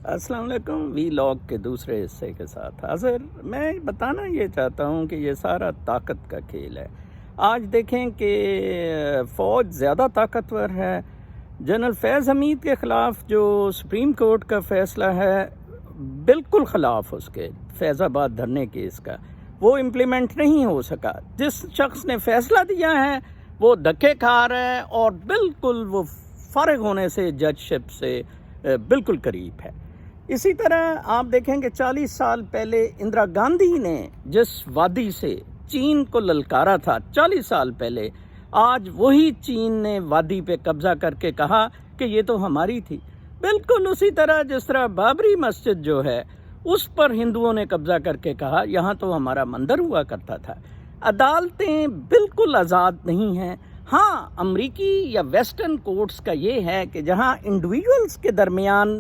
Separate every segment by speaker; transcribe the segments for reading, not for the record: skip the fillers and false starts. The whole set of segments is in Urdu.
Speaker 1: السلام علیکم، وی لاگ کے دوسرے حصے کے ساتھ حاضر۔ میں بتانا یہ چاہتا ہوں کہ یہ سارا طاقت کا کھیل ہے۔ آج دیکھیں کہ فوج زیادہ طاقتور ہے۔ جنرل فیض حمید کے خلاف جو سپریم کورٹ کا فیصلہ ہے بالکل خلاف اس کے فیض آباد دھرنے کیس کا، وہ امپلیمنٹ نہیں ہو سکا۔ جس شخص نے فیصلہ دیا ہے وہ دھکے کھا رہا ہے اور بالکل وہ فارغ ہونے سے جج شپ سے بالکل قریب ہے۔ اسی طرح آپ دیکھیں کہ 40 سال پہلے اندرا گاندھی نے جس وادی سے چین کو للکارا تھا 40 سال پہلے، آج وہی چین نے وادی پہ قبضہ کر کے کہا کہ یہ تو ہماری تھی۔ بالکل اسی طرح جس طرح بابری مسجد جو ہے اس پر ہندوؤں نے قبضہ کر کے کہا یہاں تو ہمارا مندر ہوا کرتا تھا۔ عدالتیں بالکل آزاد نہیں ہیں۔ ہاں، امریکی یا ویسٹرن کورٹس کا یہ ہے کہ جہاں انڈیویجولز کے درمیان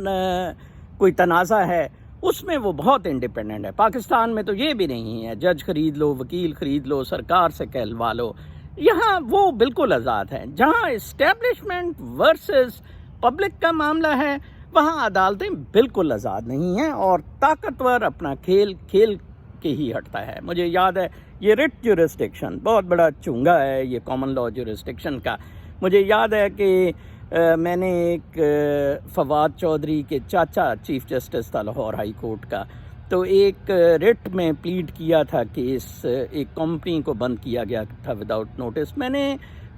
Speaker 1: کوئی تنازع ہے اس میں وہ بہت انڈیپینڈنٹ ہے۔ پاکستان میں تو یہ بھی نہیں ہے، جج خرید لو، وکیل خرید لو، سرکار سے کہلوا لو۔ یہاں وہ بالکل آزاد ہے۔ جہاں اسٹیبلشمنٹ ورسز پبلک کا معاملہ ہے وہاں عدالتیں بالکل آزاد نہیں ہیں اور طاقتور اپنا کھیل کھیل کے ہی ہٹتا ہے۔ مجھے یاد ہے یہ رٹ جورسڈکشن بہت بڑا چونگا ہے یہ کامن لا جورسڈکشن کا۔ مجھے یاد ہے کہ میں نے ایک فواد چودھری کے چاچا چیف جسٹس تھا لاہور ہائی کورٹ کا، تو ایک رٹ میں پلیڈ کیا تھا کیس، ایک کمپنی کو بند کیا گیا تھا وداؤٹ نوٹس۔ میں نے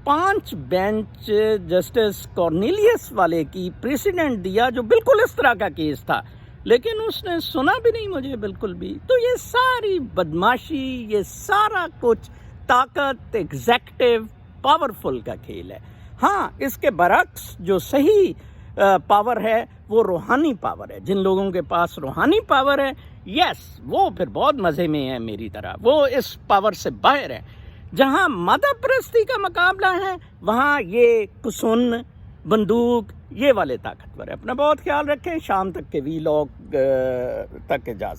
Speaker 1: 5 بینچ جسٹس کارنیلیس والے کی پریسیڈنٹ دیا جو بالکل اس طرح کا کیس تھا، لیکن اس نے سنا بھی نہیں مجھے بالکل بھی۔ تو یہ ساری بدماشی، یہ سارا کچھ طاقت ایگزیکٹو پاورفل کا کھیل ہے۔ ہاں، اس کے برعکس جو صحیح پاور ہے وہ روحانی پاور ہے۔ جن لوگوں کے پاس روحانی پاور ہے، یس، وہ پھر بہت مزے میں ہے میری طرح، وہ اس پاور سے باہر ہے۔ جہاں مادہ پرستی کا مقابلہ ہے وہاں یہ کسن، بندوق، یہ والے طاقتور ہے۔ اپنا بہت خیال رکھیں۔ شام تک کے وی لاگ تک اجازت۔